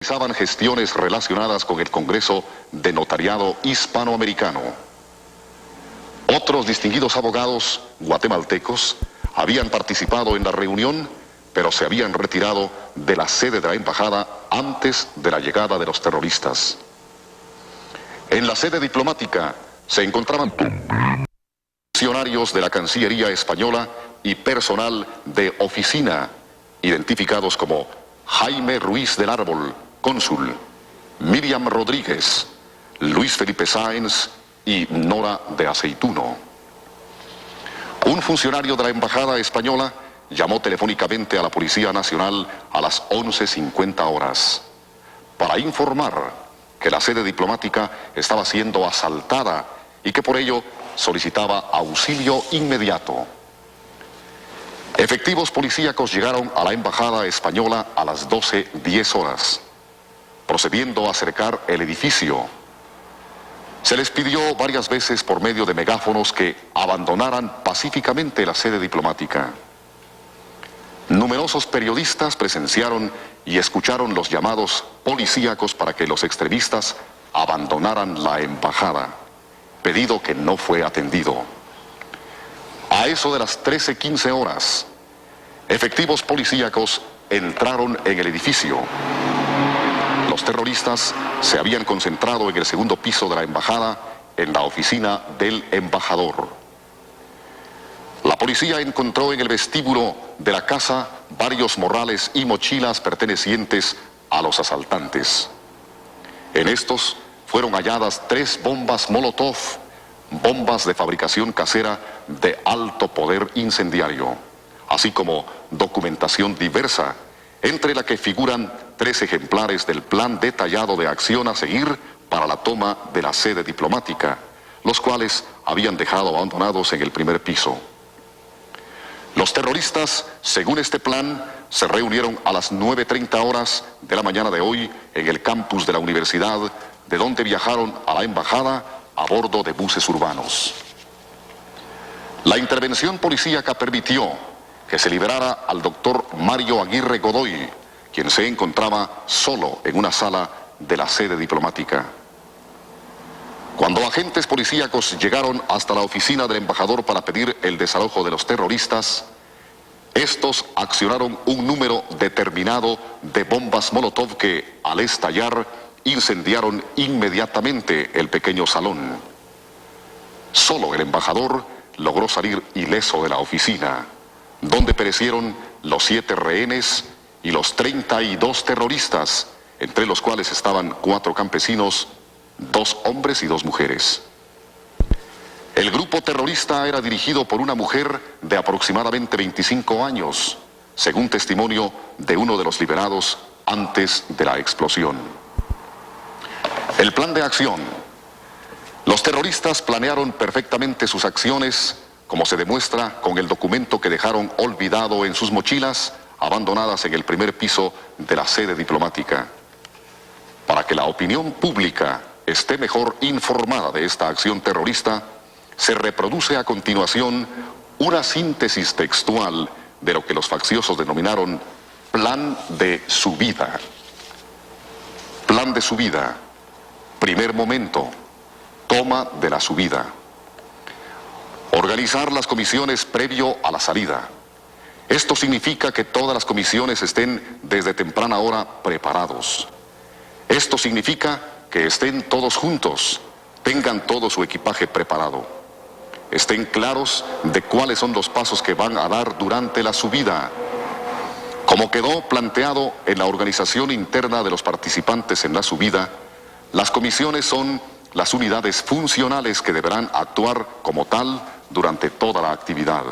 realizaban gestiones relacionadas con el Congreso de Notariado Hispanoamericano. Otros distinguidos abogados guatemaltecos habían participado en la reunión, pero se habían retirado de la sede de la embajada antes de la llegada de los terroristas. En la sede diplomática se encontraban funcionarios de la Cancillería española y personal de oficina, identificados como Jaime Ruiz del Árbol, cónsul, Miriam Rodríguez, Luis Felipe Sáenz y Nora de Aceituno. Un funcionario de la embajada española llamó telefónicamente a la Policía Nacional a las 11:50 horas para informar que la sede diplomática estaba siendo asaltada y que por ello solicitaba auxilio inmediato. Efectivos policíacos llegaron a la embajada española a las 12:10 horas, procediendo a cercar el edificio. Se les pidió varias veces por medio de megáfonos que abandonaran pacíficamente la sede diplomática. Numerosos periodistas presenciaron y escucharon los llamados policíacos para que los extremistas abandonaran la embajada, pedido que no fue atendido. A eso de las 13:15 horas, efectivos policíacos entraron en el edificio. Los terroristas se habían concentrado en el segundo piso de la embajada, en la oficina del embajador. La policía encontró en el vestíbulo de la casa varios morrales y mochilas pertenecientes a los asaltantes. En estos fueron halladas 3 bombas Molotov, bombas de fabricación casera de alto poder incendiario, así como documentación diversa, entre la que figuran 3 ejemplares del plan detallado de acción a seguir para la toma de la sede diplomática, los cuales habían dejado abandonados en el primer piso. Los terroristas, según este plan, se reunieron a las 9:30 horas de la mañana de hoy en el campus de la universidad, de donde viajaron a la embajada a bordo de buses urbanos. La intervención policíaca permitió que se liberara al doctor Mario Aguirre Godoy, quien se encontraba solo en una sala de la sede diplomática. Cuando agentes policíacos llegaron hasta la oficina del embajador para pedir el desalojo de los terroristas, estos accionaron un número determinado de bombas Molotov que, al estallar, incendiaron inmediatamente el pequeño salón. Solo el embajador logró salir ileso de la oficina, donde perecieron los 7 rehenes y los 32 terroristas, entre los cuales estaban 4 campesinos, 2 hombres y 2 mujeres. El grupo terrorista era dirigido por una mujer de aproximadamente 25 años, según testimonio de uno de los liberados antes de la explosión. El plan de acción. Los terroristas planearon perfectamente sus acciones, como se demuestra con el documento que dejaron olvidado en sus mochilas, abandonadas en el primer piso de la sede diplomática. Para que la opinión pública esté mejor informada de esta acción terrorista, se reproduce a continuación una síntesis textual de lo que los facciosos denominaron plan de subida. Plan de subida. Primer momento. Toma de la subida. Organizar las comisiones previo a la salida. Esto significa que todas las comisiones estén desde temprana hora preparados. Esto significa que estén todos juntos, tengan todo su equipaje preparado, estén claros de cuáles son los pasos que van a dar durante la subida. Como quedó planteado en la organización interna de los participantes en la subida, las comisiones son las unidades funcionales que deberán actuar como tal durante toda la actividad.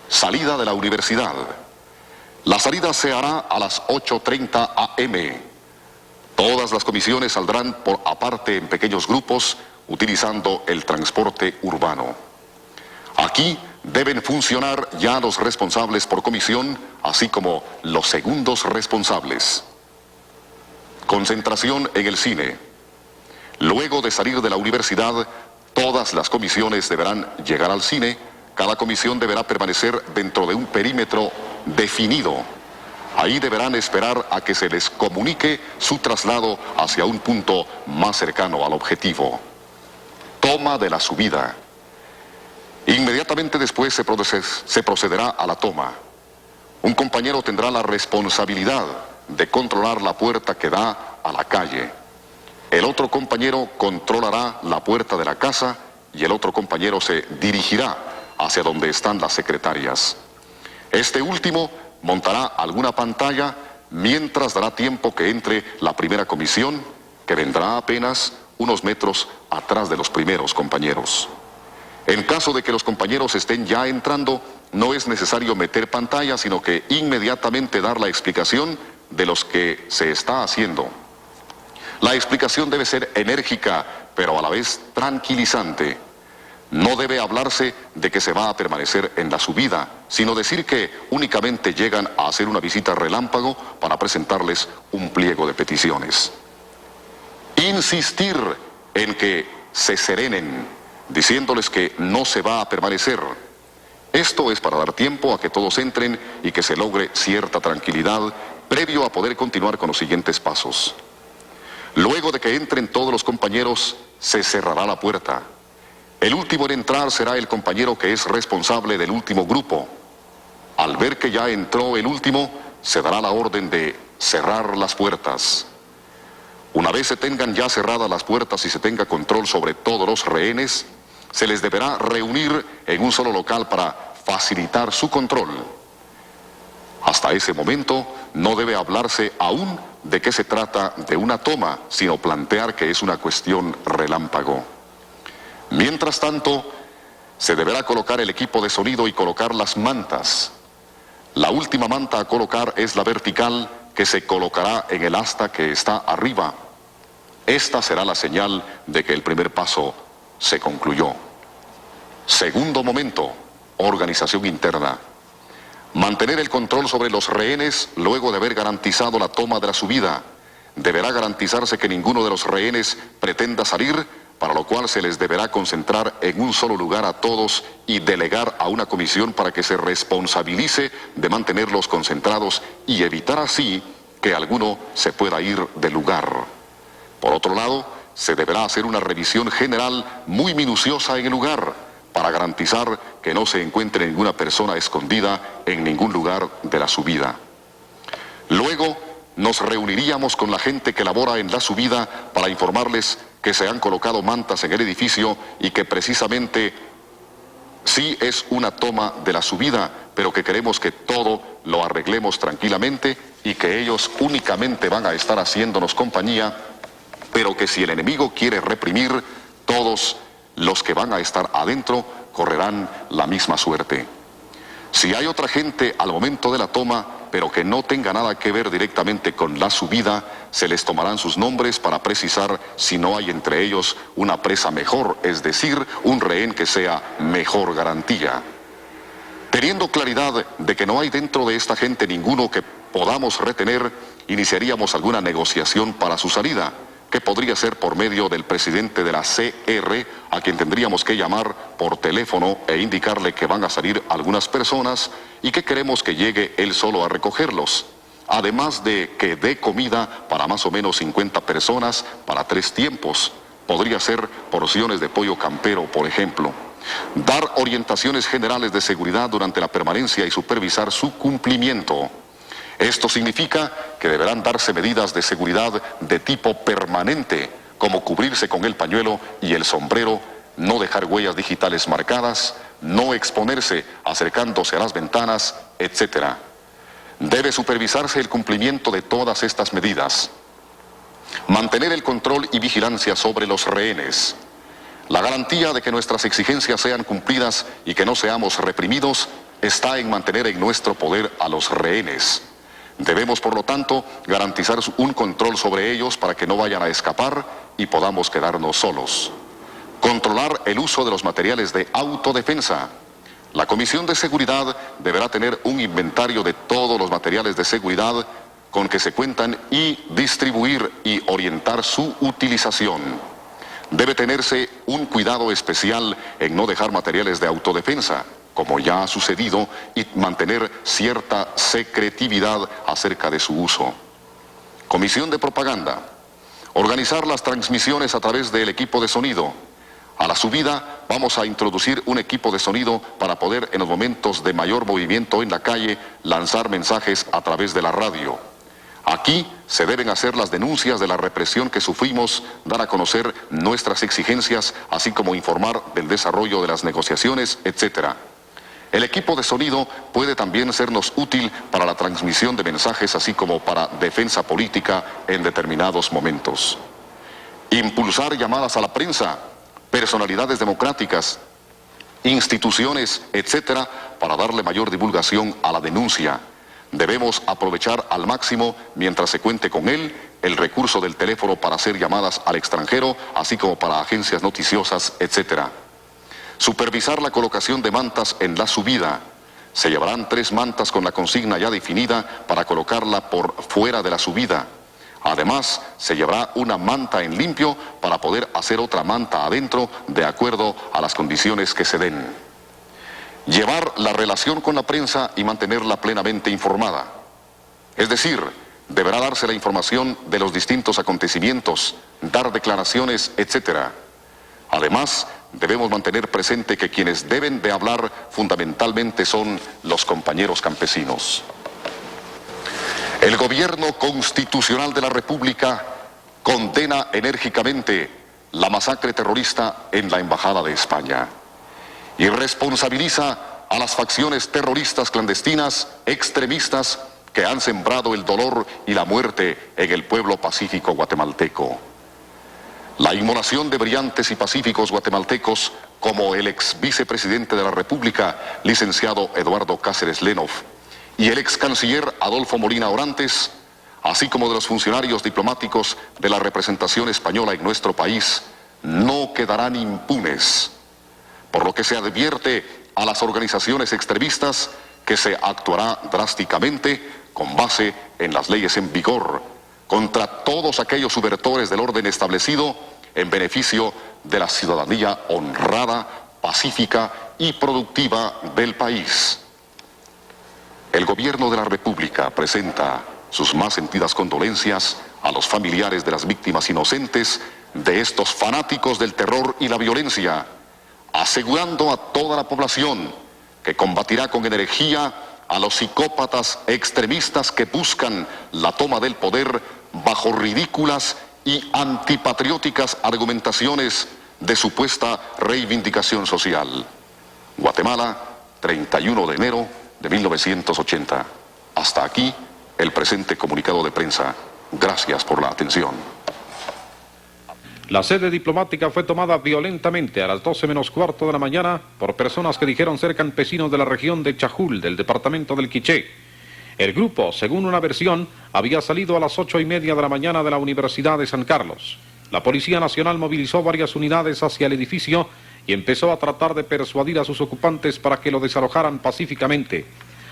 Salida de la universidad. La salida se hará a las 8:30 am. Todas las comisiones saldrán por aparte en pequeños grupos utilizando el transporte urbano. Aquí deben funcionar ya los responsables por comisión, así como los segundos responsables. Concentración en el cine. Luego de salir de la universidad, todas las comisiones deberán llegar al cine. Cada comisión deberá permanecer dentro de un perímetro definido. Ahí deberán esperar a que se les comunique su traslado hacia un punto más cercano al objetivo. Toma de la subida. Inmediatamente después se procederá a la toma. Un compañero tendrá la responsabilidad de controlar la puerta que da a la calle. El otro compañero controlará la puerta de la casa y el otro compañero se dirigirá hacia donde están las secretarias. Este último montará alguna pantalla mientras dará tiempo que entre la primera comisión, que vendrá apenas unos metros atrás de los primeros compañeros. En caso de que los compañeros estén ya entrando, no es necesario meter pantalla, sino que inmediatamente dar la explicación de lo que se está haciendo. La explicación debe ser enérgica, pero a la vez tranquilizante. No debe hablarse de que se va a permanecer en la subida, sino decir que únicamente llegan a hacer una visita relámpago para presentarles un pliego de peticiones. Insistir en que se serenen, diciéndoles que no se va a permanecer. Esto es para dar tiempo a que todos entren y que se logre cierta tranquilidad previo a poder continuar con los siguientes pasos. Luego de que entren todos los compañeros, se cerrará la puerta. El último en entrar será el compañero que es responsable del último grupo. Al ver que ya entró el último, se dará la orden de cerrar las puertas. Una vez se tengan ya cerradas las puertas y se tenga control sobre todos los rehenes, se les deberá reunir en un solo local para facilitar su control. Hasta ese momento no debe hablarse aún de que se trata de una toma, sino plantear que es una cuestión relámpago. Mientras tanto, se deberá colocar el equipo de sonido y colocar las mantas. La última manta a colocar es la vertical, que se colocará en el asta que está arriba. Esta será la señal de que el primer paso se concluyó. Segundo momento, organización interna. Mantener el control sobre los rehenes luego de haber garantizado la toma de la subida. Deberá garantizarse que ninguno de los rehenes pretenda salir, para lo cual se les deberá concentrar en un solo lugar a todos y delegar a una comisión para que se responsabilice de mantenerlos concentrados y evitar así que alguno se pueda ir del lugar. Por otro lado, se deberá hacer una revisión general muy minuciosa en el lugar para garantizar que no se encuentre ninguna persona escondida en ningún lugar de la subida. Luego, nos reuniríamos con la gente que labora en la subida para informarles que se han colocado mantas en el edificio y que precisamente sí es una toma de la subida, pero que queremos que todo lo arreglemos tranquilamente y que ellos únicamente van a estar haciéndonos compañía, pero que si el enemigo quiere reprimir, todos los que van a estar adentro correrán la misma suerte. Si hay otra gente al momento de la toma, pero que no tenga nada que ver directamente con la subida, se les tomarán sus nombres para precisar si no hay entre ellos una presa mejor, es decir, un rehén que sea mejor garantía. Teniendo claridad de que no hay dentro de esta gente ninguno que podamos retener, iniciaríamos alguna negociación para su salida, que podría ser por medio del presidente de la CR, a quien tendríamos que llamar por teléfono e indicarle que van a salir algunas personas y que queremos que llegue él solo a recogerlos. Además de que dé comida para más o menos 50 personas para 3 tiempos. Podría ser porciones de pollo campero, por ejemplo. Dar orientaciones generales de seguridad durante la permanencia y supervisar su cumplimiento. Esto significa que deberán darse medidas de seguridad de tipo permanente, como cubrirse con el pañuelo y el sombrero, no dejar huellas digitales marcadas, no exponerse acercándose a las ventanas, etc. Debe supervisarse el cumplimiento de todas estas medidas. Mantener el control y vigilancia sobre los rehenes. La garantía de que nuestras exigencias sean cumplidas y que no seamos reprimidos está en mantener en nuestro poder a los rehenes. Debemos, por lo tanto, garantizar un control sobre ellos para que no vayan a escapar y podamos quedarnos solos. Controlar el uso de los materiales de autodefensa. La Comisión de Seguridad deberá tener un inventario de todos los materiales de seguridad con que se cuentan y distribuir y orientar su utilización. Debe tenerse un cuidado especial en no dejar materiales de autodefensa, como ya ha sucedido, y mantener cierta secretividad acerca de su uso. Comisión de Propaganda. Organizar las transmisiones a través del equipo de sonido. A la subida vamos a introducir un equipo de sonido para poder en los momentos de mayor movimiento en la calle lanzar mensajes a través de la radio. Aquí se deben hacer las denuncias de la represión que sufrimos, dar a conocer nuestras exigencias, así como informar del desarrollo de las negociaciones, etc. El equipo de sonido puede también sernos útil para la transmisión de mensajes, así como para defensa política en determinados momentos. Impulsar llamadas a la prensa, personalidades democráticas, instituciones, etc., para darle mayor divulgación a la denuncia. Debemos aprovechar al máximo, mientras se cuente con él, el recurso del teléfono para hacer llamadas al extranjero, así como para agencias noticiosas, etc. Supervisar la colocación de mantas en la subida. Se llevarán 3 mantas con la consigna ya definida para colocarla por fuera de la subida. Además, se llevará una manta en limpio para poder hacer otra manta adentro de acuerdo a las condiciones que se den. Llevar la relación con la prensa y mantenerla plenamente informada. Es decir, deberá darse la información de los distintos acontecimientos, dar declaraciones, etc. Además, debemos mantener presente que quienes deben de hablar fundamentalmente son los compañeros campesinos. El gobierno constitucional de la República condena enérgicamente la masacre terrorista en la Embajada de España y responsabiliza a las facciones terroristas clandestinas, extremistas, que han sembrado el dolor y la muerte en el pueblo pacífico guatemalteco. La inmolación de brillantes y pacíficos guatemaltecos, como el ex vicepresidente de la República, licenciado Eduardo Cáceres Lenoff, y el ex canciller Adolfo Molina Orantes, así como de los funcionarios diplomáticos de la representación española en nuestro país, no quedarán impunes, por lo que se advierte a las organizaciones extremistas que se actuará drásticamente con base en las leyes en vigor contra todos aquellos subvertores del orden establecido en beneficio de la ciudadanía honrada, pacífica y productiva del país. El gobierno de la República presenta sus más sentidas condolencias a los familiares de las víctimas inocentes de estos fanáticos del terror y la violencia, asegurando a toda la población que combatirá con energía a los psicópatas extremistas que buscan la toma del poder bajo ridículas y antipatrióticas argumentaciones de supuesta reivindicación social. Guatemala, 31 de enero de 1980. Hasta aquí el presente comunicado de prensa. Gracias por la atención. La sede diplomática fue tomada violentamente a las 12 menos cuarto de la mañana por personas que dijeron ser campesinos de la región de Chajul, del departamento del Quiché. El grupo, según una versión, había salido a las 8:30 de la mañana de la Universidad de San Carlos. La Policía Nacional movilizó varias unidades hacia el edificio y empezó a tratar de persuadir a sus ocupantes para que lo desalojaran pacíficamente.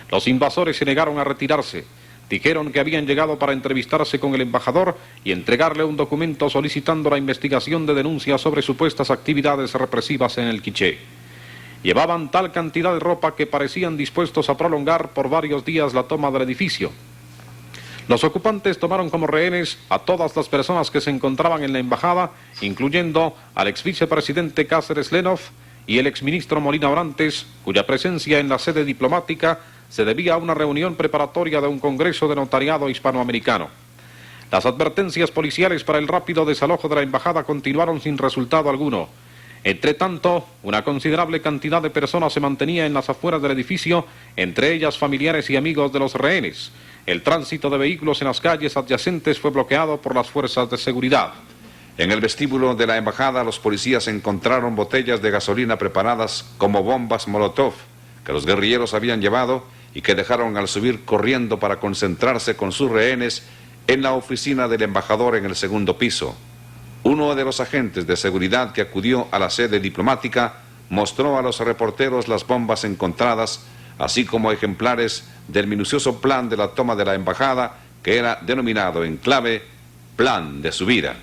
Los invasores se negaron a retirarse. Dijeron que habían llegado para entrevistarse con el embajador y entregarle un documento solicitando la investigación de denuncias sobre supuestas actividades represivas en el Quiché. Llevaban tal cantidad de ropa que parecían dispuestos a prolongar por varios días la toma del edificio. Los ocupantes tomaron como rehenes a todas las personas que se encontraban en la embajada, incluyendo al ex vicepresidente Cáceres Lenoff y el exministro Molina Orantes, cuya presencia en la sede diplomática se debía a una reunión preparatoria de un congreso de notariado hispanoamericano. Las advertencias policiales para el rápido desalojo de la embajada continuaron sin resultado alguno. Entre tanto, una considerable cantidad de personas se mantenía en las afueras del edificio, entre ellas familiares y amigos de los rehenes. El tránsito de vehículos en las calles adyacentes fue bloqueado por las fuerzas de seguridad. En el vestíbulo de la embajada, los policías encontraron botellas de gasolina preparadas como bombas Molotov, que los guerrilleros habían llevado y que dejaron al subir corriendo para concentrarse con sus rehenes en la oficina del embajador en el segundo piso. Uno de los agentes de seguridad que acudió a la sede diplomática mostró a los reporteros las bombas encontradas, así como ejemplares del minucioso plan de la toma de la embajada, que era denominado en clave Plan de Subida.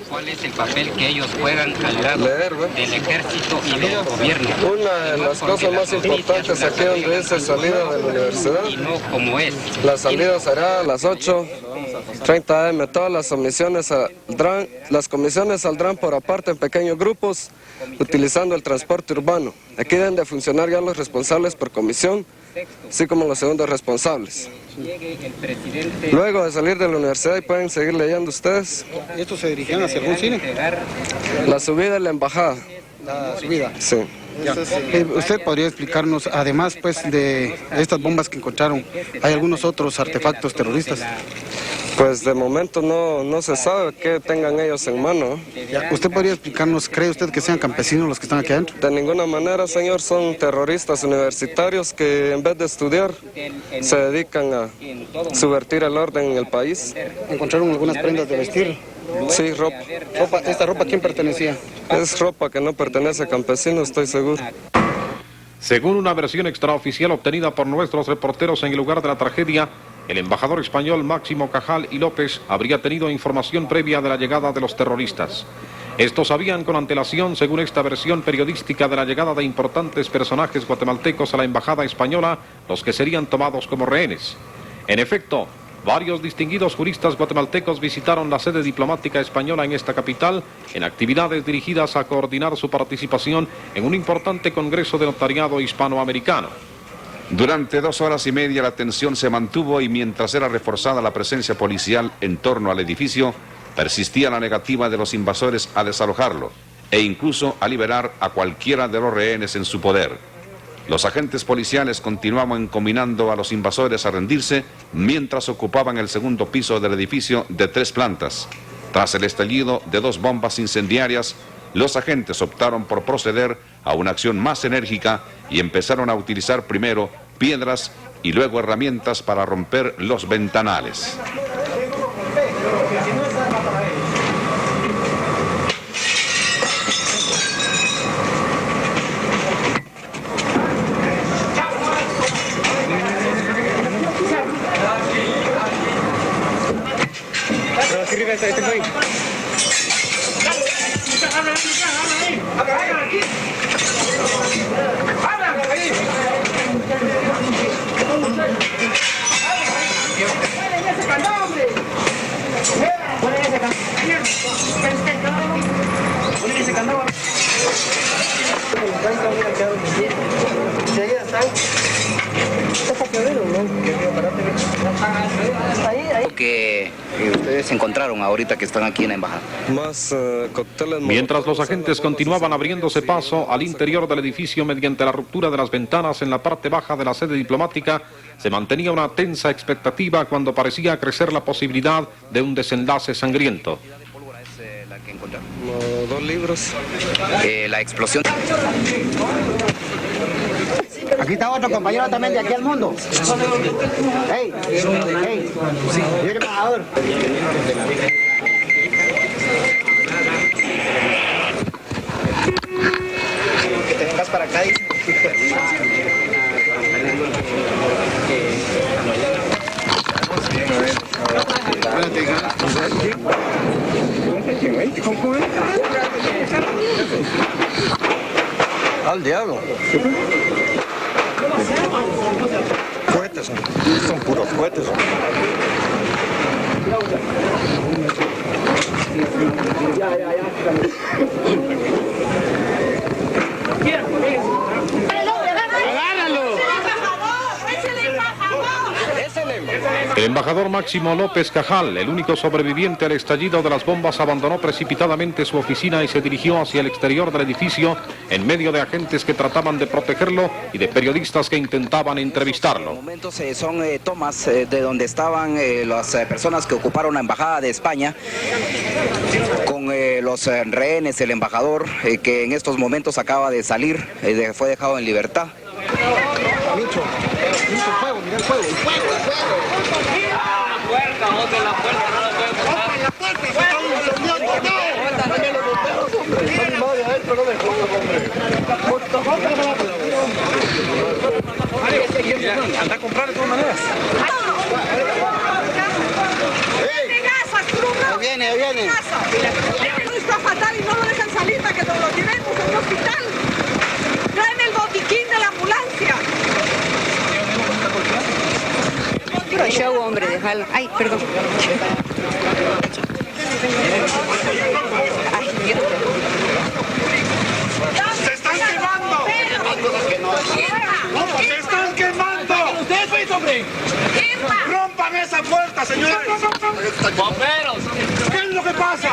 ¿Cuál es el papel que ellos juegan al lado del ejército y del gobierno? Una de las cosas más importantes aquí donde dice salida de la universidad. Y no como es. La salida será a las 8:30 am. Todas las comisiones saldrán por aparte en pequeños grupos utilizando el transporte urbano. Aquí deben de funcionar ya los responsables por comisión, así como los segundos responsables. Luego de salir de la universidad y pueden seguir leyendo ustedes. ¿Estos se dirigían hacia algún cine? La subida de la embajada. La subida. Sí. Ya. ¿Usted podría explicarnos, además pues de estas bombas que encontraron, hay algunos otros artefactos terroristas? Pues de momento no se sabe qué tengan ellos en mano. Ya. ¿Usted podría explicarnos, cree usted que sean campesinos los que están aquí adentro? De ninguna manera, señor, son terroristas universitarios que en vez de estudiar se dedican a subvertir el orden en el país. ¿Encontraron algunas prendas de vestir? Sí, ropa. ¿Esta ropa a quién pertenecía? Es ropa que no pertenece a campesinos, estoy seguro. Según una versión extraoficial obtenida por nuestros reporteros en el lugar de la tragedia, el embajador español Máximo Cajal y López habría tenido información previa de la llegada de los terroristas. Estos sabían con antelación, según esta versión periodística, de la llegada de importantes personajes guatemaltecos a la embajada española, los que serían tomados como rehenes. En efecto, varios distinguidos juristas guatemaltecos visitaron la sede diplomática española en esta capital en actividades dirigidas a coordinar su participación en un importante congreso de notariado hispanoamericano. Durante 2 horas y media la tensión se mantuvo y mientras era reforzada la presencia policial en torno al edificio, persistía la negativa de los invasores a desalojarlo e incluso a liberar a cualquiera de los rehenes en su poder. Los agentes policiales continuaban encaminando a los invasores a rendirse mientras ocupaban el segundo piso del edificio de 3 plantas. Tras el estallido de 2 bombas incendiarias, los agentes optaron por proceder a una acción más enérgica y empezaron a utilizar primero piedras y luego herramientas para romper los ventanales. Que ustedes encontraron ahorita que están aquí en la embajada. Más cócteles. Mientras los agentes continuaban abriéndose paso al interior del edificio mediante la ruptura de las ventanas en la parte baja de la sede diplomática, se mantenía una tensa expectativa cuando parecía crecer la posibilidad de un desenlace sangriento. Como 2 libros. La explosión. Aquí está otro compañero también de aquí al mundo. ¡Hey! ¡Hey! Yo el embajador. Que te vengas para acá. Al diablo. Cohetes son puros cohetes. El embajador Máximo López Cajal, el único sobreviviente al estallido de las bombas, abandonó precipitadamente su oficina y se dirigió hacia el exterior del edificio en medio de agentes que trataban de protegerlo y de periodistas que intentaban entrevistarlo. En momentos son tomas de donde estaban las personas que ocuparon la embajada de España con los rehenes, el embajador que en estos momentos acaba de salir, fue dejado en libertad. Micho, el fuego, mira el fuego, el fuego. La puerta, otra la puerta, no la pueden botar. ¡La puerta! ¡Se están incendiando! ¡No! Anda a comprar de todas maneras. Ahí viene, ahí viene. show, hombre, déjalo. Ay, perdón. Ay, ¡Se están quemando! ¡Se están quemando! ¡Ustedes, pues, hombre! ¡Rompan esa puerta, señores! ¡Bomberos! ¿Qué es lo que pasa?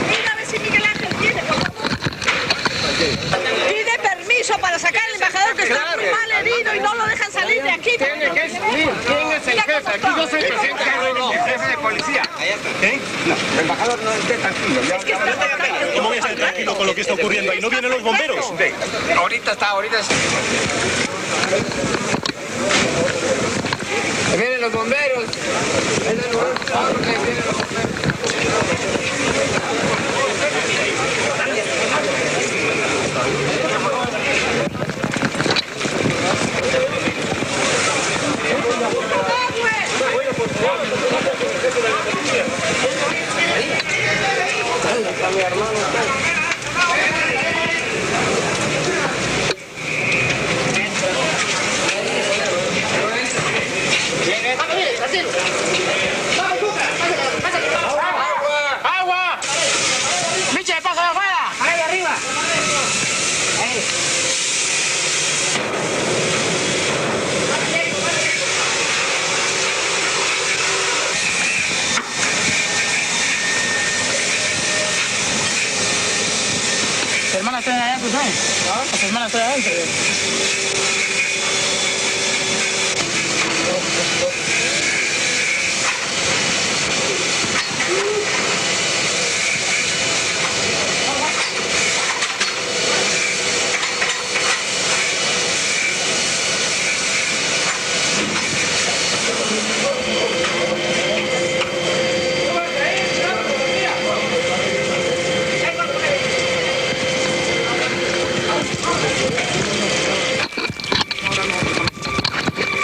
Mira a ver si Miguel Ángel tiene, por favor. Pide permiso para sacar al embajador que está muy mal herido y no lo dejan salir de aquí. Tiene que salir. ¿Quién es el jefe? Aquí yo soy el presidente. El jefe de policía. ¿Qué? No, el embajador no esté tranquilo. ¿Cómo voy a estar tranquilo con lo que está ocurriendo ahí? ¿No vienen los bomberos? Ahorita está. Vienen los bomberos. Vienen los bomberos. ¡Agua! ¡Miche, pasa de afuera! ¡Ahí arriba! ¿Tu hermana está allá, pues, no? ¿Tu hermana está adentro?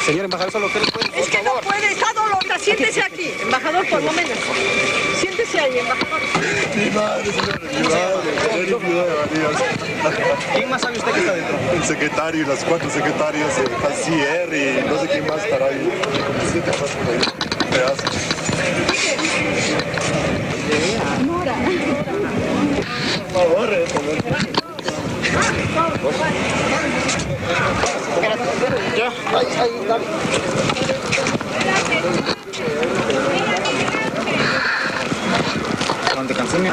Señor embajador, solo que le puede, Es que no puede, está dolorosa. Siéntese aquí, embajador, por lo menos. Siéntese ahí, embajador. Mi madre, señor, mi madre. ¿Quién más sabe usted que está dentro? El secretario y las 4 secretarias, el canciller y no sé quién más estará ahí. Como 7 más por ahí. Pedazos. Por favor, Ahí, dale. ¿Dónde canción?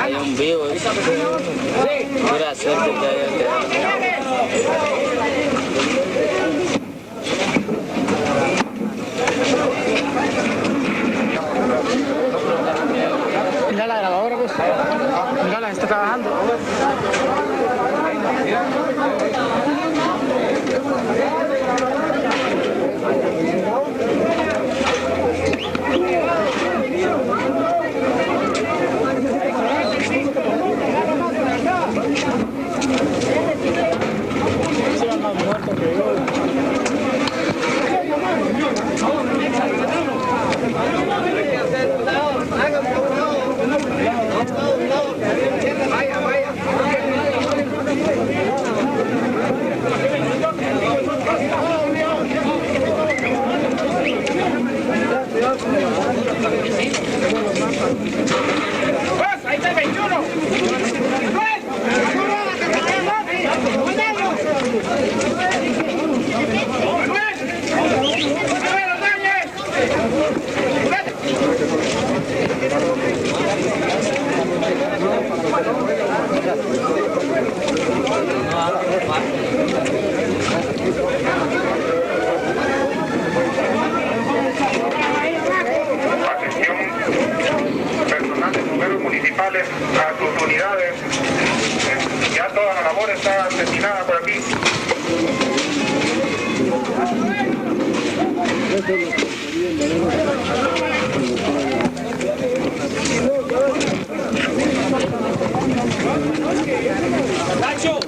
Hay un vivo. Mira, suerte que hay. Mira la grabadora, pues. Mira, está trabajando. Ahí está el 21. Personal de bomberos municipales a sus unidades. Ya toda la labor está destinada por aquí. ¡Nacho!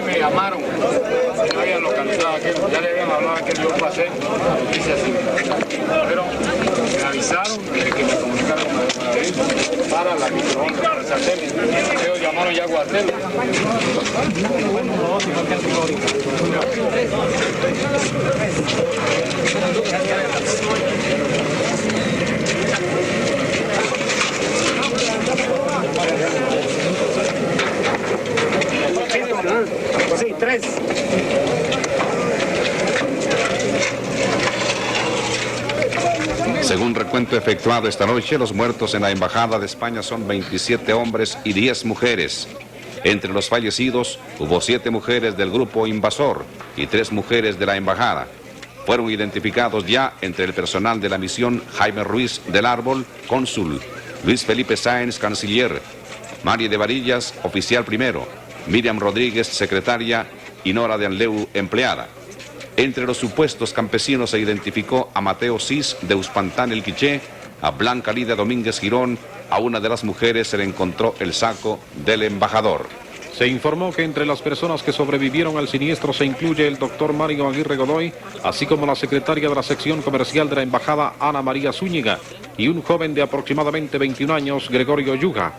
Me llamaron, no habían localizado a aquel, ya le habían hablado a aquel, yo pasé, noticia así, pero me avisaron de que me comunicaron con la para la microondas, para el satélite. Ellos llamaron ya a Guatel. Sí, 3. Según recuento efectuado esta noche, los muertos en la Embajada de España son 27 hombres y 10 mujeres. Entre los fallecidos hubo 7 mujeres del grupo invasor y 3 mujeres de la Embajada. Fueron identificados ya entre el personal de la misión Jaime Ruiz del Árbol, cónsul, Luis Felipe Sáenz, canciller, María de Varillas, oficial primero, Miriam Rodríguez, secretaria, y Nora de Anleu, empleada. Entre los supuestos campesinos se identificó a Mateo Cis de Uspantán el Quiché, a Blanca Lidia Domínguez Girón. A una de las mujeres se le encontró el saco del embajador. Se informó que entre las personas que sobrevivieron al siniestro se incluye el doctor Mario Aguirre Godoy, así como la secretaria de la sección comercial de la embajada, Ana María Zúñiga, y un joven de aproximadamente 21 años, Gregorio Yuga.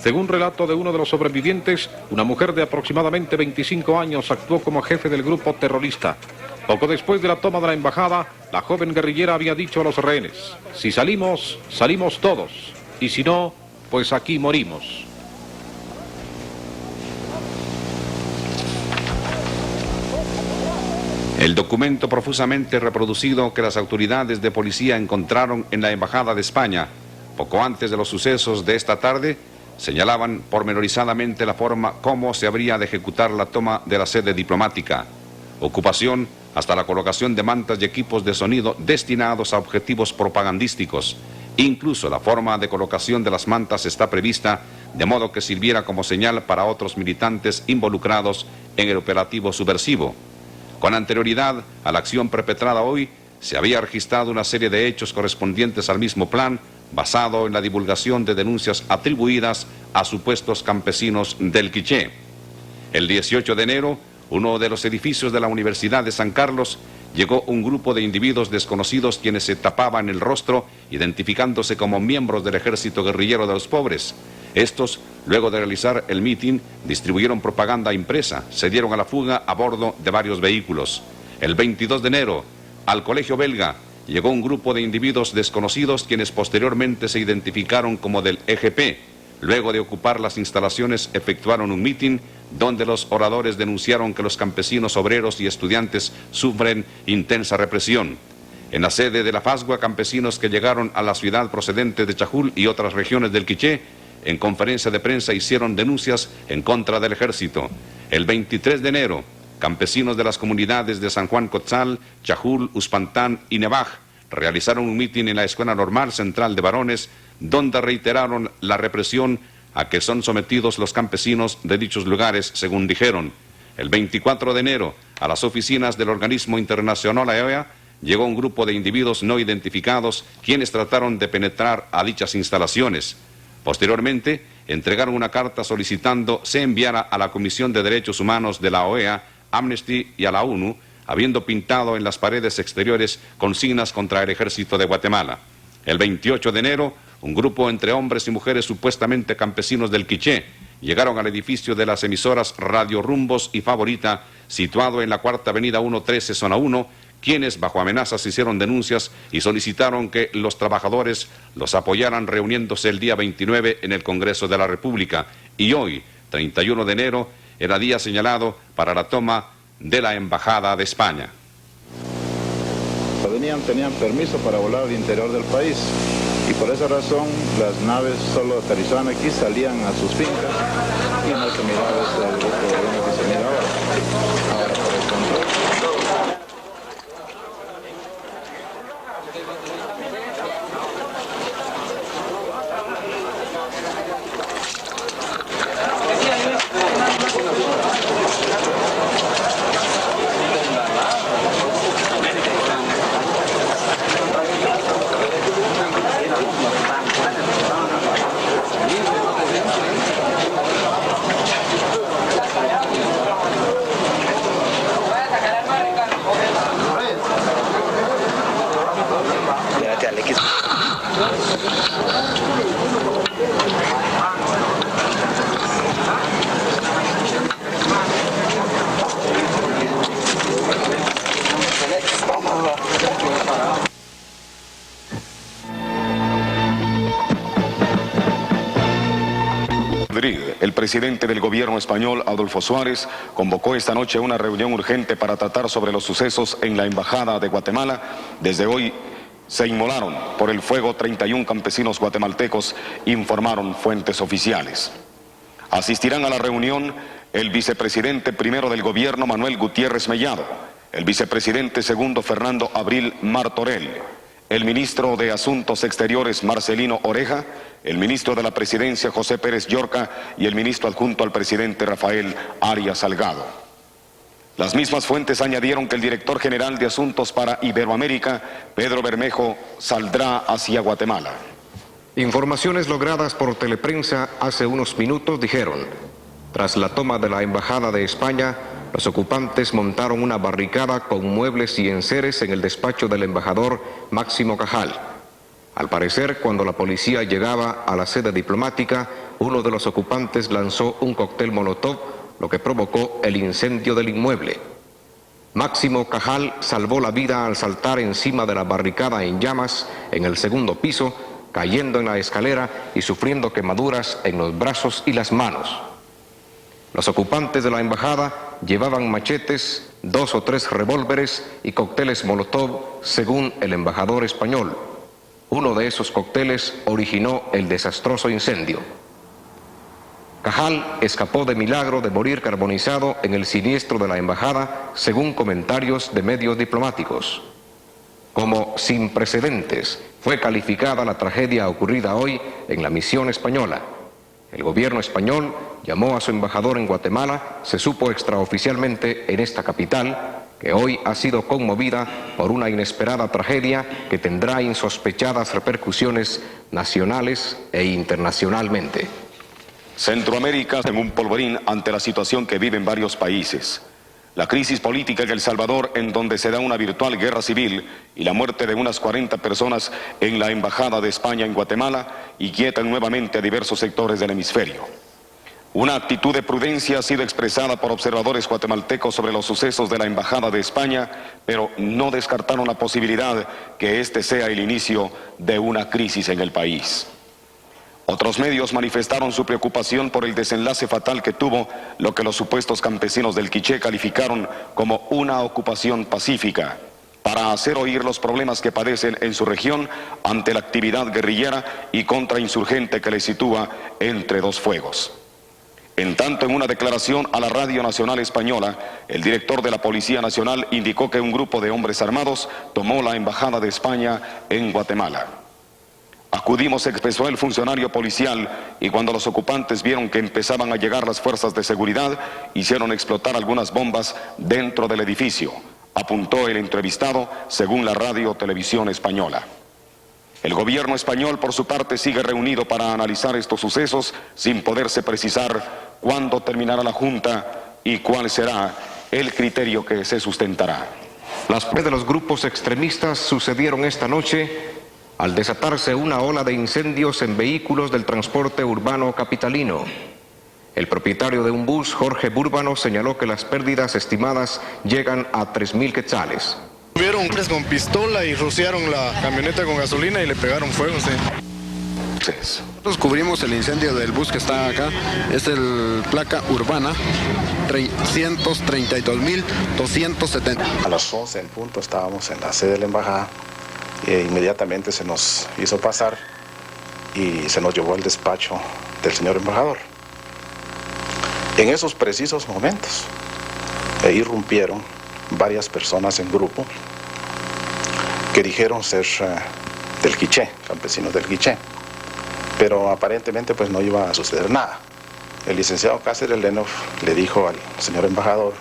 Según relato de uno de los sobrevivientes, una mujer de aproximadamente 25 años actuó como jefe del grupo terrorista. Poco después de la toma de la embajada, la joven guerrillera había dicho a los rehenes: si salimos, salimos todos, y si no, pues aquí morimos. El documento profusamente reproducido que las autoridades de policía encontraron en la Embajada de España poco antes de los sucesos de esta tarde señalaban pormenorizadamente la forma como se habría de ejecutar la toma de la sede diplomática. Ocupación hasta la colocación de mantas y equipos de sonido destinados a objetivos propagandísticos. Incluso la forma de colocación de las mantas está prevista de modo que sirviera como señal para otros militantes involucrados en el operativo subversivo. Con anterioridad a la acción perpetrada hoy, se había registrado una serie de hechos correspondientes al mismo plan, basado en la divulgación de denuncias atribuidas a supuestos campesinos del Quiché. El 18 de enero, uno de los edificios de la Universidad de San Carlos, llegó un grupo de individuos desconocidos quienes se tapaban el rostro, identificándose como miembros del Ejército Guerrillero de los Pobres. Estos, luego de realizar el mitin, distribuyeron propaganda impresa, se dieron a la fuga a bordo de varios vehículos. El 22 de enero, al Colegio Belga, llegó un grupo de individuos desconocidos quienes posteriormente se identificaron como del EGP. Luego de ocupar las instalaciones efectuaron un mitin donde los oradores denunciaron que los campesinos, obreros y estudiantes sufren intensa represión. En la sede de la FASGUA, campesinos que llegaron a la ciudad procedente de Chajul y otras regiones del Quiché, en conferencia de prensa hicieron denuncias en contra del ejército. El 23 de enero, campesinos de las comunidades de San Juan Cotzal, Chajul, Uspantán y Nevaj realizaron un mitin en la Escuela Normal Central de Varones, donde reiteraron la represión a que son sometidos los campesinos de dichos lugares, según dijeron. El 24 de enero, a las oficinas del organismo internacional OEA, llegó un grupo de individuos no identificados, quienes trataron de penetrar a dichas instalaciones. Posteriormente, entregaron una carta solicitando se enviara a la Comisión de Derechos Humanos de la OEA, Amnesty y a la ONU habiendo pintado en las paredes exteriores consignas contra el ejército de Guatemala. El 28 de enero, un grupo entre hombres y mujeres supuestamente campesinos del Quiché llegaron al edificio de las emisoras Radio Rumbos y Favorita, situado en la Cuarta Avenida 113, Zona 1, quienes bajo amenazas hicieron denuncias y solicitaron que los trabajadores los apoyaran reuniéndose el día 29 en el Congreso de la República. Y hoy, 31 de enero, era día señalado para la toma de la Embajada de España. Tenían permiso para volar al interior del país y por esa razón las naves solo aterrizaban aquí, salían a sus fincas y no se miraba ese grupo de aviones que se mira ahora por el control. El presidente del gobierno español, Adolfo Suárez, convocó esta noche una reunión urgente para tratar sobre los sucesos en la Embajada de Guatemala. Desde hoy se inmolaron por el fuego 31 campesinos guatemaltecos, informaron fuentes oficiales. Asistirán a la reunión el vicepresidente primero del gobierno, Manuel Gutiérrez Mellado, el vicepresidente segundo, Fernando Abril Martorell, el ministro de Asuntos Exteriores, Marcelino Oreja, el ministro de la Presidencia, José Pérez Llorca, y el ministro adjunto al presidente, Rafael Arias Salgado. Las mismas fuentes añadieron que el director general de Asuntos para Iberoamérica, Pedro Bermejo, saldrá hacia Guatemala. Informaciones logradas por Teleprensa hace unos minutos dijeron: tras la toma de la Embajada de España, los ocupantes montaron una barricada con muebles y enseres en el despacho del embajador Máximo Cajal. Al parecer, cuando la policía llegaba a la sede diplomática, uno de los ocupantes lanzó un cóctel molotov, lo que provocó el incendio del inmueble. Máximo Cajal salvó la vida al saltar encima de la barricada en llamas en el segundo piso, cayendo en la escalera y sufriendo quemaduras en los brazos y las manos. Los ocupantes de la embajada llevaban machetes, 2 o 3 revólveres y cócteles molotov, según el embajador español. Uno de esos cócteles originó el desastroso incendio. Cajal escapó de milagro de morir carbonizado en el siniestro de la embajada, según comentarios de medios diplomáticos. Como sin precedentes fue calificada la tragedia ocurrida hoy en la misión española. El gobierno español llamó a su embajador en Guatemala, se supo extraoficialmente en esta capital, que hoy ha sido conmovida por una inesperada tragedia que tendrá insospechadas repercusiones nacionales e internacionalmente. Centroamérica en un polvorín ante la situación que viven varios países. La crisis política en El Salvador, en donde se da una virtual guerra civil, y la muerte de unas 40 personas en la Embajada de España en Guatemala, inquietan nuevamente a diversos sectores del hemisferio. Una actitud de prudencia ha sido expresada por observadores guatemaltecos sobre los sucesos de la Embajada de España, pero no descartaron la posibilidad que este sea el inicio de una crisis en el país. Otros medios manifestaron su preocupación por el desenlace fatal que tuvo lo que los supuestos campesinos del Quiché calificaron como una ocupación pacífica, para hacer oír los problemas que padecen en su región ante la actividad guerrillera y contrainsurgente que les sitúa entre dos fuegos. En tanto, en una declaración a la Radio Nacional Española, el director de la Policía Nacional indicó que un grupo de hombres armados tomó la Embajada de España en Guatemala. Acudimos, expresó el funcionario policial, y cuando los ocupantes vieron que empezaban a llegar las fuerzas de seguridad, hicieron explotar algunas bombas dentro del edificio, apuntó el entrevistado, según la Radio Televisión Española. El gobierno español, por su parte, sigue reunido para analizar estos sucesos sin poderse precisar cuándo terminará la Junta y cuál será el criterio que se sustentará. Las peleas de los grupos extremistas sucedieron esta noche al desatarse una ola de incendios en vehículos del transporte urbano capitalino. El propietario de un bus, Jorge Búrbano, señaló que las pérdidas estimadas llegan a 3.000 quetzales. Hubieron hombres con pistola y rociaron la camioneta con gasolina y le pegaron fuego, sí. Nosotros cubrimos el incendio del bus que está acá, es el placa urbana 332.270. A las 11 en punto estábamos en la sede de la embajada e inmediatamente se nos hizo pasar y se nos llevó al despacho del señor embajador. En esos precisos momentos irrumpieron varias personas en grupo que dijeron ser del Quiché, campesinos del Quiché. Pero aparentemente pues no iba a suceder nada. El licenciado Cáceres Lenov le dijo al señor embajador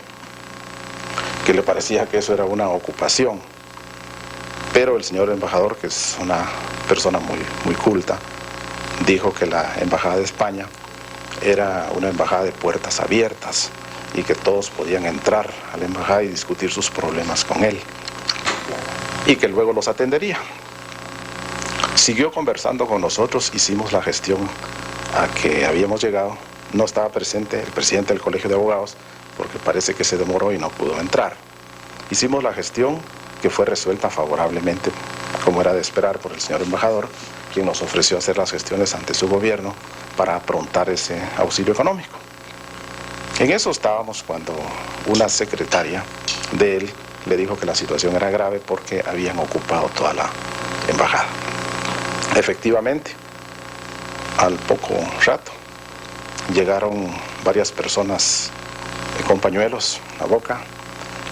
que le parecía que eso era una ocupación, pero el señor embajador, que es una persona muy culta, dijo que la embajada de España era una embajada de puertas abiertas y que todos podían entrar a la embajada y discutir sus problemas con él y que luego los atendería. Siguió conversando con nosotros, hicimos la gestión a que habíamos llegado. No estaba presente el presidente del Colegio de Abogados porque parece que se demoró y no pudo entrar. Hicimos la gestión que fue resuelta favorablemente, como era de esperar, por el señor embajador, quien nos ofreció hacer las gestiones ante su gobierno para aprontar ese auxilio económico. En eso estábamos cuando una secretaria de él le dijo que la situación era grave porque habían ocupado toda la embajada. Efectivamente, al poco rato llegaron varias personas con pañuelos a boca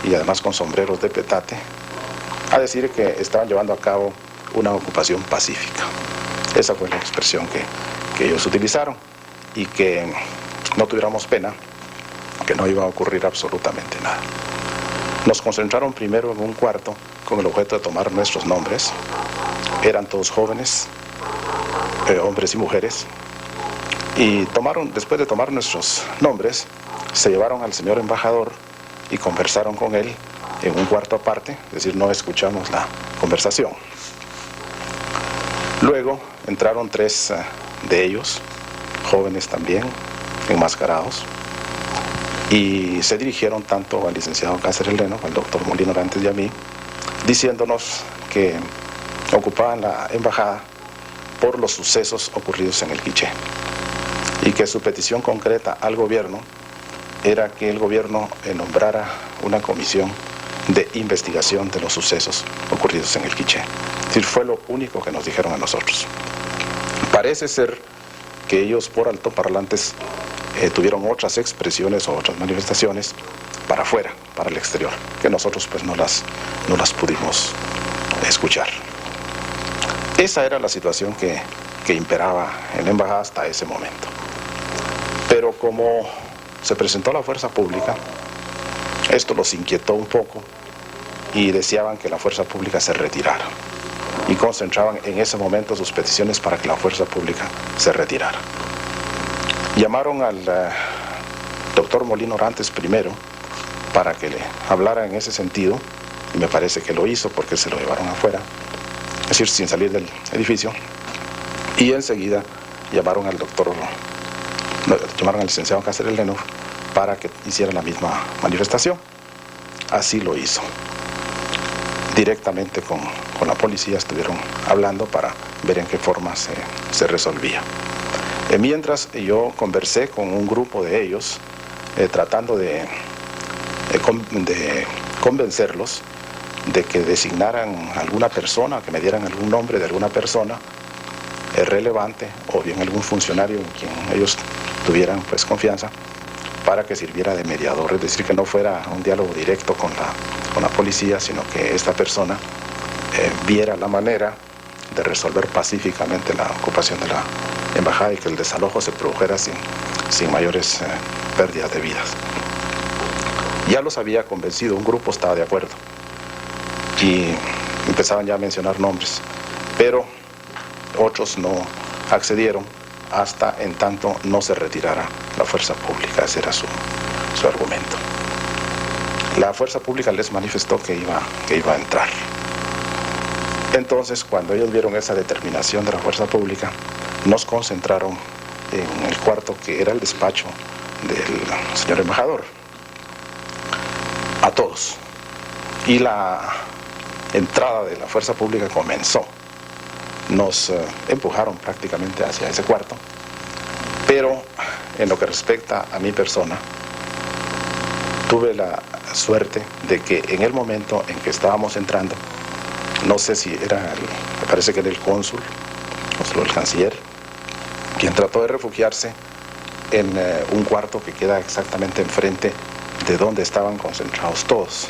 y además con sombreros de petate a decir que estaban llevando a cabo una ocupación pacífica. Esa fue la expresión que ellos utilizaron y que no tuviéramos pena, que no iba a ocurrir absolutamente nada. Nos concentraron primero en un cuarto con el objeto de tomar nuestros nombres. Eran todos jóvenes, hombres y mujeres, y después de tomar nuestros nombres, se llevaron al señor embajador y conversaron con él en un cuarto aparte, es decir, no escuchamos la conversación. Luego entraron 3 de ellos, jóvenes también, enmascarados, y se dirigieron tanto al licenciado Cáceres Lenov, al doctor Molino Orantes y a mí, diciéndonos que ocupaban la embajada por los sucesos ocurridos en el Quiché y que su petición concreta al gobierno era que el gobierno nombrara una comisión de investigación de los sucesos ocurridos en el Quiché. Es decir, fue lo único que nos dijeron a nosotros. Parece ser que ellos por altoparlantes tuvieron otras expresiones o otras manifestaciones para afuera, para el exterior, que nosotros pues no las pudimos escuchar. Esa era la situación que imperaba en la embajada hasta ese momento. Pero como se presentó la fuerza pública, esto los inquietó un poco y deseaban que la fuerza pública se retirara y concentraban en ese momento sus peticiones para que la fuerza pública se retirara. Llamaron al doctor Molino Orantes primero para que le hablara en ese sentido, y me parece que lo hizo porque se lo llevaron afuera, es decir, sin salir del edificio, y enseguida llamaron al licenciado Cáceres Lenov para que hiciera la misma manifestación. Así lo hizo. Directamente con la policía estuvieron hablando para ver en qué forma se resolvía. Mientras yo conversé con un grupo de ellos, tratando de convencerlos de que designaran alguna persona, que me dieran algún nombre de alguna persona relevante o bien algún funcionario en quien ellos tuvieran pues confianza para que sirviera de mediador, es decir, que no fuera un diálogo directo con la policía, sino que esta persona viera la manera de resolver pacíficamente la ocupación de la embajada y que el desalojo se produjera sin mayores pérdidas de vidas. Ya los había convencido, un grupo estaba de acuerdo y empezaban ya a mencionar nombres, pero otros no accedieron hasta en tanto no se retirara la fuerza pública. Ese era su argumento. La fuerza pública les manifestó que iba a entrar. Entonces, cuando ellos vieron esa determinación de la fuerza pública, nos concentraron en el cuarto que era el despacho del señor embajador, a todos. Y la entrada de la fuerza pública comenzó. Nos empujaron prácticamente hacia ese cuarto, pero en lo que respecta a mi persona, tuve la suerte de que en el momento en que estábamos entrando, no sé si era, me parece que era el cónsul o el canciller, quien trató de refugiarse en un cuarto que queda exactamente enfrente de donde estaban concentrados todos.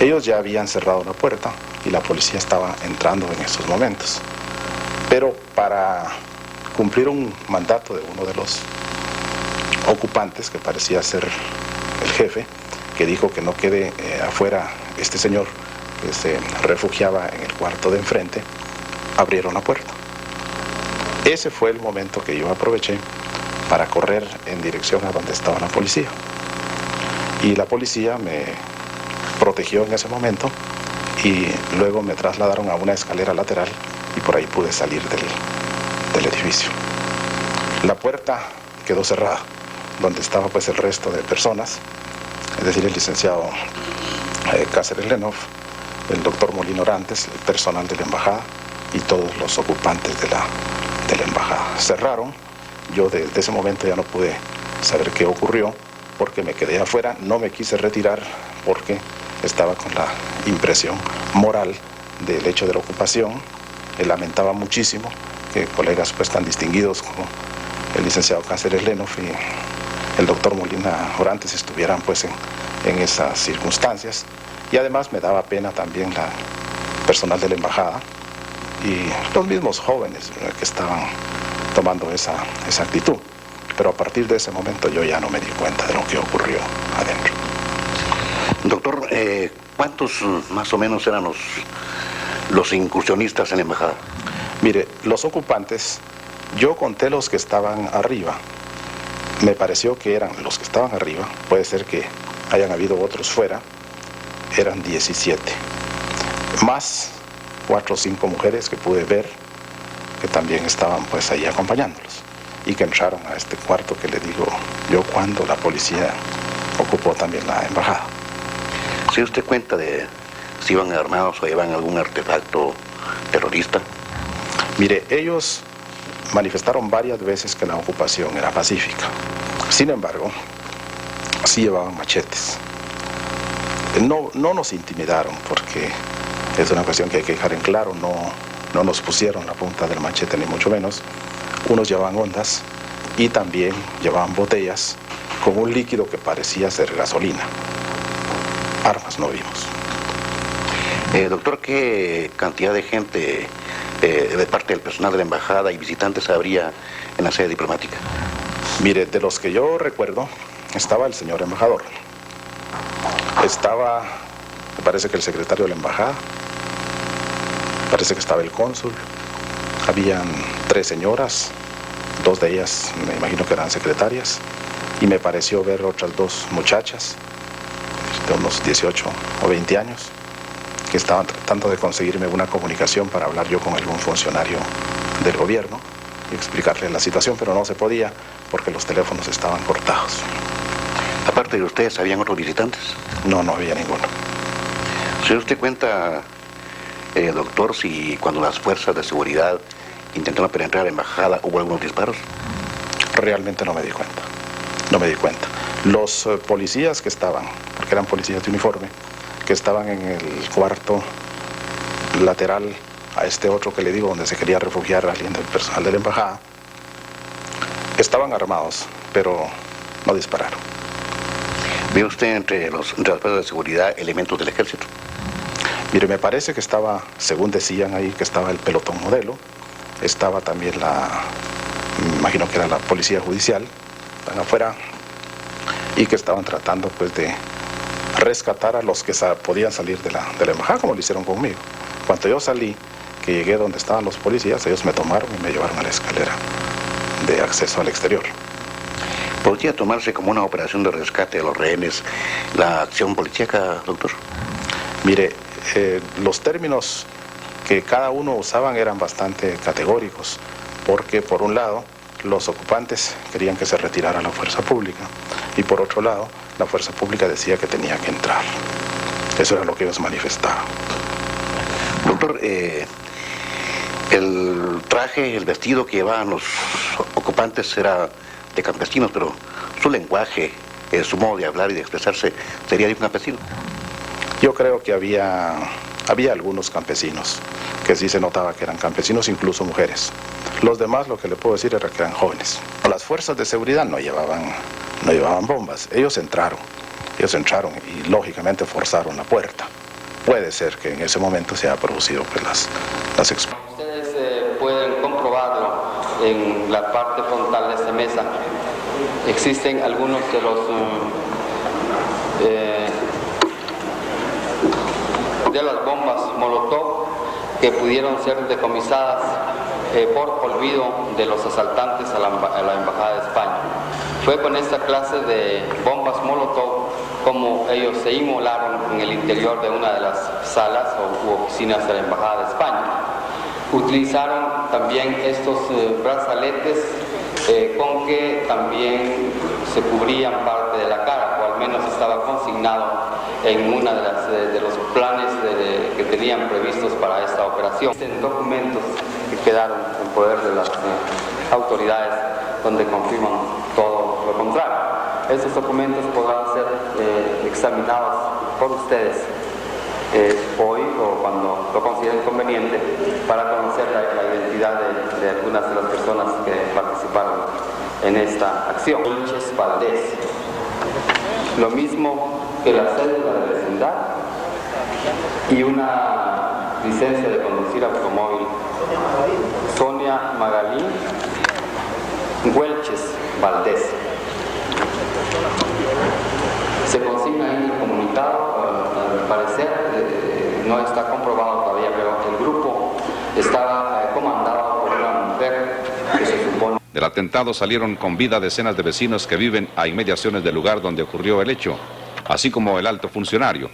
Ellos ya habían cerrado la puerta y la policía estaba entrando en esos momentos. Pero para cumplir un mandato de uno de los ocupantes, que parecía ser el jefe, que dijo que no quede afuera este señor que se refugiaba en el cuarto de enfrente, abrieron la puerta. Ese fue el momento que yo aproveché para correr en dirección a donde estaba la policía. Y la policía me protegió en ese momento y luego me trasladaron a una escalera lateral y por ahí pude salir del edificio. La puerta quedó cerrada, donde estaba pues el resto de personas, es decir, el licenciado Cáceres Lenov, el doctor Molino Orantes, el personal de la embajada y todos los ocupantes de la embajada. Cerraron, yo desde ese momento ya no pude saber qué ocurrió porque me quedé afuera, no me quise retirar porque estaba con la impresión moral del hecho de la ocupación. Lamentaba muchísimo que colegas pues tan distinguidos como el licenciado Cáceres Lenov y el doctor Molina Orantes estuvieran pues en esas circunstancias, y además me daba pena también la personal de la embajada y los mismos jóvenes que estaban tomando esa actitud. Pero a partir de ese momento yo ya no me di cuenta de lo que ocurrió adentro. Doctor, ¿cuántos más o menos eran los incursionistas en la embajada? Mire, los ocupantes, yo conté los que estaban arriba. Me pareció que eran los que estaban arriba, puede ser que hayan habido otros fuera, eran 17. Más 4 o 5 mujeres que pude ver que también estaban pues ahí acompañándolos y que entraron a este cuarto que le digo yo cuando la policía ocupó también la embajada. ¿Se dio usted cuenta de si iban armados o llevaban algún artefacto terrorista? Mire, ellos manifestaron varias veces que la ocupación era pacífica. Sin embargo, sí llevaban machetes. No nos intimidaron porque es una cuestión que hay que dejar en claro, no nos pusieron la punta del machete ni mucho menos. Unos llevaban ondas y también llevaban botellas con un líquido que parecía ser gasolina. Armas no vimos. Doctor, ¿qué cantidad de gente de parte del personal de la embajada y visitantes habría en la sede diplomática? Mire, de los que yo recuerdo, estaba el señor embajador. Estaba, me parece que el secretario de la embajada, parece que estaba el cónsul, habían 3 señoras, 2 de ellas me imagino que eran secretarias, y me pareció ver otras 2 muchachas de unos 18 o 20 años que estaban tratando de conseguirme una comunicación para hablar yo con algún funcionario del gobierno y explicarle la situación, pero no se podía porque los teléfonos estaban cortados. Aparte de ustedes, ¿habían otros visitantes? No había ninguno. ¿Se dio usted cuenta, doctor, si cuando las fuerzas de seguridad intentaron penetrar a la embajada hubo algunos disparos? Realmente no me di cuenta. No me di cuenta. Los policías que estaban, porque eran policías de uniforme, que estaban en el cuarto lateral a este otro que le digo, donde se quería refugiar a alguien del personal de la embajada, estaban armados, pero no dispararon. ¿Ve usted entre las fuerzas de seguridad elementos del ejército? Mire, me parece que estaba, según decían ahí, que estaba el pelotón modelo, estaba también me imagino que era la policía judicial, están afuera, y que estaban tratando pues de rescatar a los que podían salir de la embajada, como lo hicieron conmigo. Cuando yo salí, que llegué donde estaban los policías, ellos me tomaron y me llevaron a la escalera de acceso al exterior. ¿Podría tomarse como una operación de rescate de los rehenes la acción policíaca, doctor? Mire, los términos que cada uno usaban eran bastante categóricos, porque por un lado los ocupantes querían que se retirara la fuerza pública y por otro lado la fuerza pública decía que tenía que entrar. Eso era lo que ellos manifestaban. Doctor, el traje, el vestido que llevaban los ocupantes era de campesinos, pero su lenguaje, su modo de hablar y de expresarse sería de un campesino. Yo creo que había algunos campesinos que sí se notaba que eran campesinos, incluso mujeres. Los demás, lo que le puedo decir era que eran jóvenes. Las fuerzas de seguridad no llevaban bombas. Ellos entraron y lógicamente forzaron la puerta. Puede ser que en ese momento se haya producido pues, las explosiones. Ustedes pueden comprobarlo en la parte frontal de esta mesa. Existen algunos de los de las bombas Molotov que pudieron ser decomisadas por olvido de los asaltantes a la Embajada de España. Fue con esta clase de bombas Molotov como ellos se inmolaron en el interior de una de las salas u oficinas de la Embajada de España. Utilizaron también estos brazaletes con que también se cubrían parte de la cara, o al menos estaba consignado en una de los planes que tenían previstos para esta operación. Existen documentos que quedaron en poder de las autoridades donde confirman todo lo contrario. Estos documentos podrán ser examinados por ustedes hoy o cuando lo consideren conveniente para conocer la identidad de algunas de las personas que participaron en esta acción. Welches Valdés, lo mismo que la cédula de vecindad y una licencia de conducir automóvil. Sonia Magalí Welches Valdés. Se consigna en el comunicado, al parecer no está comprobado todavía, pero el grupo estaba comandado por una mujer que se supone... Del atentado salieron con vida decenas de vecinos que viven a inmediaciones del lugar donde ocurrió el hecho, así como el alto funcionario.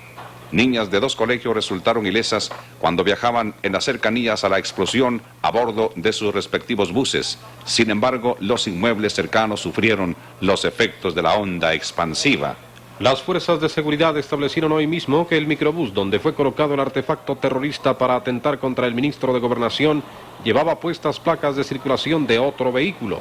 Niñas de 2 colegios resultaron ilesas cuando viajaban en las cercanías a la explosión a bordo de sus respectivos buses. Sin embargo, los inmuebles cercanos sufrieron los efectos de la onda expansiva. Las fuerzas de seguridad establecieron hoy mismo que el microbús donde fue colocado el artefacto terrorista para atentar contra el ministro de Gobernación llevaba puestas placas de circulación de otro vehículo.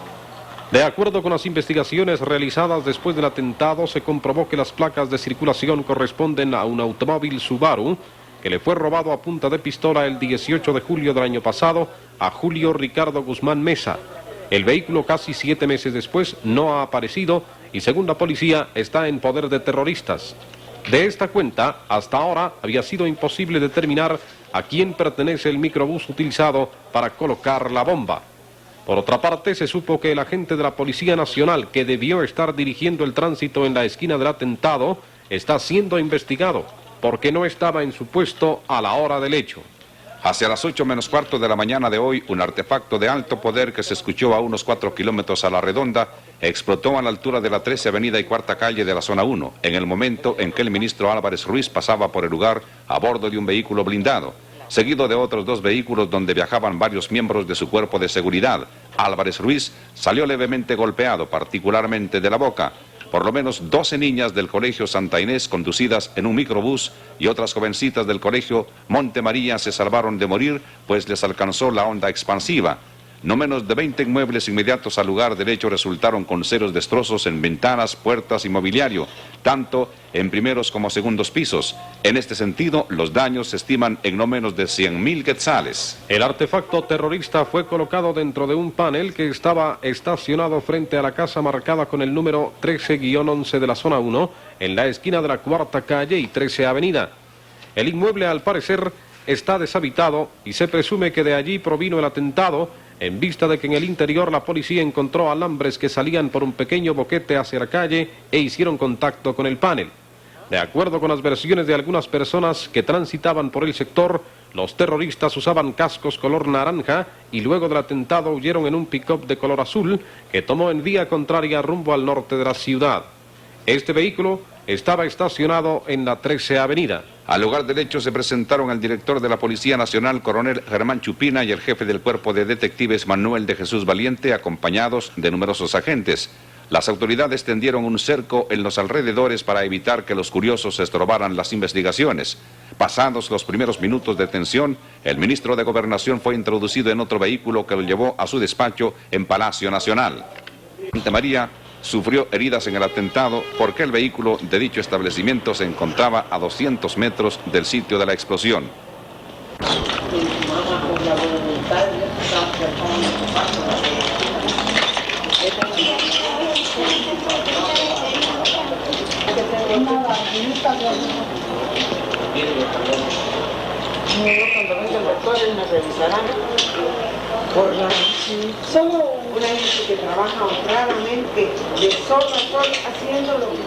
De acuerdo con las investigaciones realizadas después del atentado, se comprobó que las placas de circulación corresponden a un automóvil Subaru que le fue robado a punta de pistola el 18 de julio del año pasado a Julio Ricardo Guzmán Mesa. El vehículo casi 7 meses después no ha aparecido y según la policía está en poder de terroristas. De esta cuenta, hasta ahora había sido imposible determinar a quién pertenece el microbús utilizado para colocar la bomba. Por otra parte, se supo que el agente de la Policía Nacional que debió estar dirigiendo el tránsito en la esquina del atentado está siendo investigado porque no estaba en su puesto a la hora del hecho. Hacia las 8 menos cuarto de la mañana de hoy, un artefacto de alto poder que se escuchó a unos 4 kilómetros a la redonda explotó a la altura de la 13 Avenida y Cuarta Calle de la Zona 1, en el momento en que el ministro Álvarez Ruiz pasaba por el lugar a bordo de un vehículo blindado, seguido de otros 2 vehículos donde viajaban varios miembros de su cuerpo de seguridad. Álvarez Ruiz salió levemente golpeado, particularmente de la boca. Por lo menos 12 niñas del Colegio Santa Inés conducidas en un microbús y otras jovencitas del Colegio Monte María se salvaron de morir, pues les alcanzó la onda expansiva. No menos de 20 inmuebles inmediatos al lugar del hecho resultaron con serios destrozos en ventanas, puertas y mobiliario, tanto en primeros como segundos pisos. En este sentido, los daños se estiman en no menos de 100.000 quetzales. El artefacto terrorista fue colocado dentro de un panel que estaba estacionado frente a la casa marcada con el número 13-11 de la Zona 1, en la esquina de la Cuarta Calle y 13 Avenida. El inmueble, al parecer, está deshabitado y se presume que de allí provino el atentado, en vista de que en el interior la policía encontró alambres que salían por un pequeño boquete hacia la calle e hicieron contacto con el panel. De acuerdo con las versiones de algunas personas que transitaban por el sector, los terroristas usaban cascos color naranja y luego del atentado huyeron en un pick-up de color azul que tomó en vía contraria rumbo al norte de la ciudad. Este vehículo estaba estacionado en la 13 Avenida. Al lugar del hecho se presentaron el director de la Policía Nacional, coronel Germán Chupina, y el jefe del Cuerpo de Detectives, Manuel de Jesús Valiente, acompañados de numerosos agentes. Las autoridades tendieron un cerco en los alrededores para evitar que los curiosos estorbaran las investigaciones. Pasados los primeros minutos de tensión, el ministro de Gobernación fue introducido en otro vehículo que lo llevó a su despacho en Palacio Nacional. Santa María sufrió heridas en el atentado porque el vehículo de dicho establecimiento se encontraba a 200 metros del sitio de la explosión. Cuando venga el doctor, él me revisará por solo una gente que trabaja honradamente de sol a sol haciendo lo que